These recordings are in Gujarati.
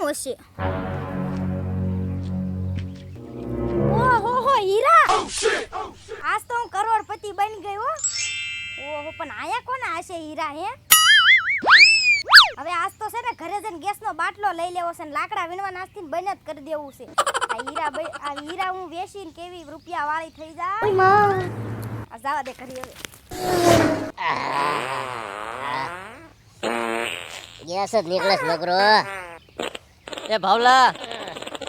હશે? ઓહો હો હીરા, આજ તો હું કરોડપતિ બની ગઈ હો. ઓહો, પણ આયા કોના હશે હીરા હે? હવે આજ તો છે ને ઘરે જઈને ગેસનો બાટલો લઈ લેવો છે ને લાકડા વીણવા નાસ્તીને બંધ જ કરી દેવું છે. આ હીરા હું વેચીને કેવી રૂપિયા વાળી થઈ જાય. આ જાવા દે કરી હવે. ગેસ જ નીકળે નકરો. એ ભાવલા,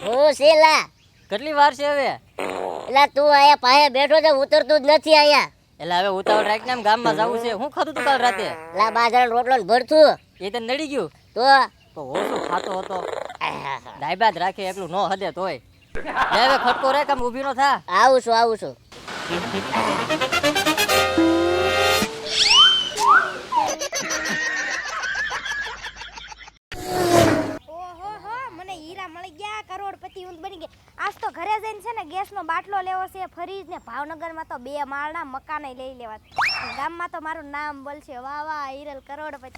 હું શેલા કેટલી વાર છે હવે? એલા તું આયા પાહે બેઠો છે, ઉતરતું જ નથી આયા. એટલે હવે ઉતાવળ રાખીને આમ ગામમાં જવું છે. હું ખાધું તું કાલ રાતે? એલા બાજરાનો રોટલો ને ભરતું એ તને નડી ગયું તો ઓછું ખાતો હતો. દાયબાદ રાખે એકલું નો હદે તોય. લે હવે ખટકો રે, કામ ઊભી નો થા. આવું છું. ઓહો હો, મને હીરા મળી ગયા, કરોડપતિ હું બની ગઈ. આજ તો ઘરે જઈને છે ને ગેસનો બાટલો લેવો છે, ફરીજ ને ભાવનગરમાં તો 2 માળના મકાને લઈ લેવા. ગામમાં તો મારું નામ બોલશે, વાહ વાહ હિરલ કરોડપતિ.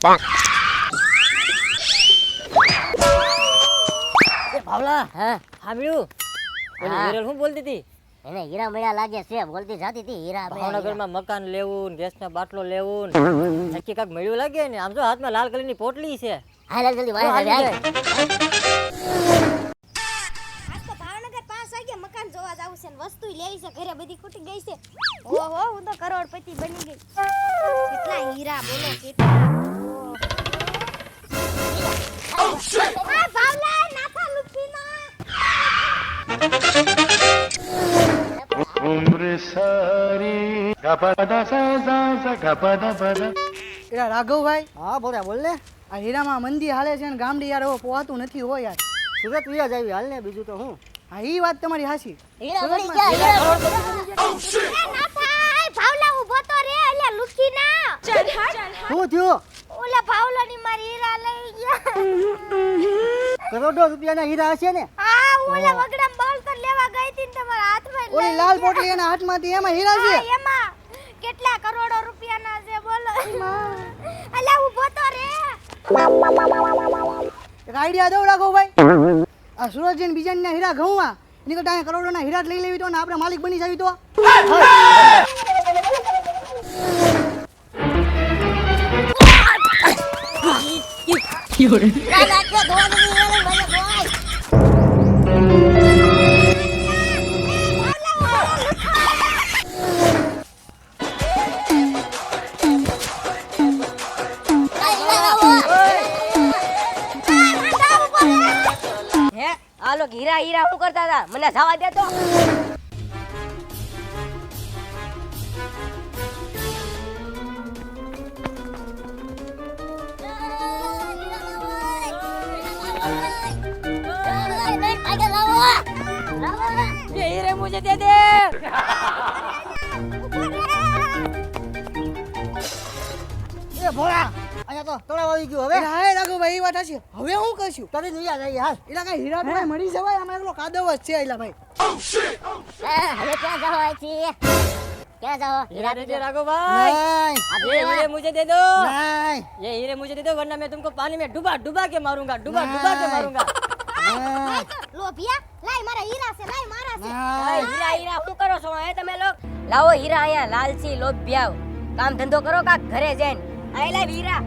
એ ભાવલા, હા સાંભળ્યું? ઓલી હિરલ શું બોલતી હતી? એને હીરા મળ્યા લાગે છે, બોલતી જાતી હતી હીરા ભાવનગરમાં મકાન લેવું, ગેસનો બાટલો લેવું, નક્કી કાંઈક મળ્યું લાગે ને. આમ જો હાથમાં લાલ કલરની પોટલી છે. હાલ જલ્દી વાય હાલ. આજ તો ભાવનગર 5 વાગે મકાન જોવા જાવું છે ને વસ્તુ લેવી છે, ઘરે બધી ખૂટી ગઈ છે. ઓહો, હું તો કરોડપતિ બની ગઈ. કેટલા હીરા બોલો, કેટલા. આ ભાવલા નાથા લુખીના. उम्र सारी गपदा सा गपदा बदा। યાર રાઘવભાઈ, હા બોલ્યા બોલ ને. આ હીરામાં મંદી હાલે છે ને ગામડી યાર હવે પોહાતું નથી હો યાર. સુરત વિયા જાવી હાલ ને, બીજું તો હું. હા ઈ વાત તમારી હાચી. હીરા મળી ગયા એ નાથા, ભાવલા ઊભો તો રે, અલ્યા લુખીના. શું થયું? ઓલા ભાવલાની મારી હીરા લઈ ગયા. કરોડો રૂપિયાના હીરા હશે ને? આ ઓલા વગડામ બોલ તો લેવા ગઈ હતી ને તમારા હાથમાં ઓલી લાલ પોટલી એના હાથમાંથી એમાં હીરા છે. એમાં કેટલા કરોડો રૂપિયાના છે બોલો. અલ્યા ઊભો તો રે. એક આઈડિયા દઉં રાઘવભાઈ. આ સુરજન બીજાના હીરા ઘઉંમાં નીકળતા અહીંયા કરોડોના હીરા જ લઈ લેવી તો ને આપણે માલિક બની જાવી તો. હે આ લોકો હીરા શું કરતા હતા? મને જવા દે તો. ये हीरे मुझे दे दे. એ ભોળા, અહીંયા તો તળાવ આવી ગયું હવે. હા રાઘવભાઈ ઈ વાત હાચી. હવે હું કરશું? તને જોયા જાય હાલ. એલા કઈ હીરા તો મળી જવાય, આમાં એકલો કાદવ જ છે એલા ભાઈ. હવે ક્યાં જાવ આથી? ક્યાં જાવ? हीरा दे दे राघव भाई. નહીં ये हीरे मुझे दे दो. નહીં ये हीरे मुझे दे दो, वरना मैं तुमको पानी में डुबा के मारूंगा. डुबा के मारूंगा. લોભિયા, લાય મારા હીરા છે, લાય મારા છે. હીરા શું કરો છો હે તમે લોક? લાવો હીરા અહીંયા લાલચી લોભિયાવ. કામ ધંધો કરો કા ઘરે જઈને. આઈ લાવ હીરા.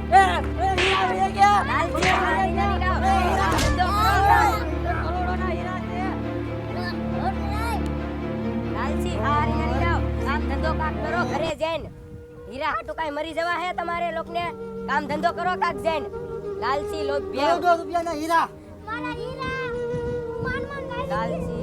हीरा मिल गया. લાલચી હીરા લાવ. करोड़ों हीरा છે. લાલચી હીરા લાવ. કામ ધંધો કાક કરો ઘરે જઈને. હીરા હાટુ કાઈ મરી જવા હે તમારે લોકને? કામ ધંધો કરો કાક જઈને. લાલચી લોભિયાવ. કરોડો રૂપિયાના હીરા. મારા હીરા. માન માન ગાય. લાલચી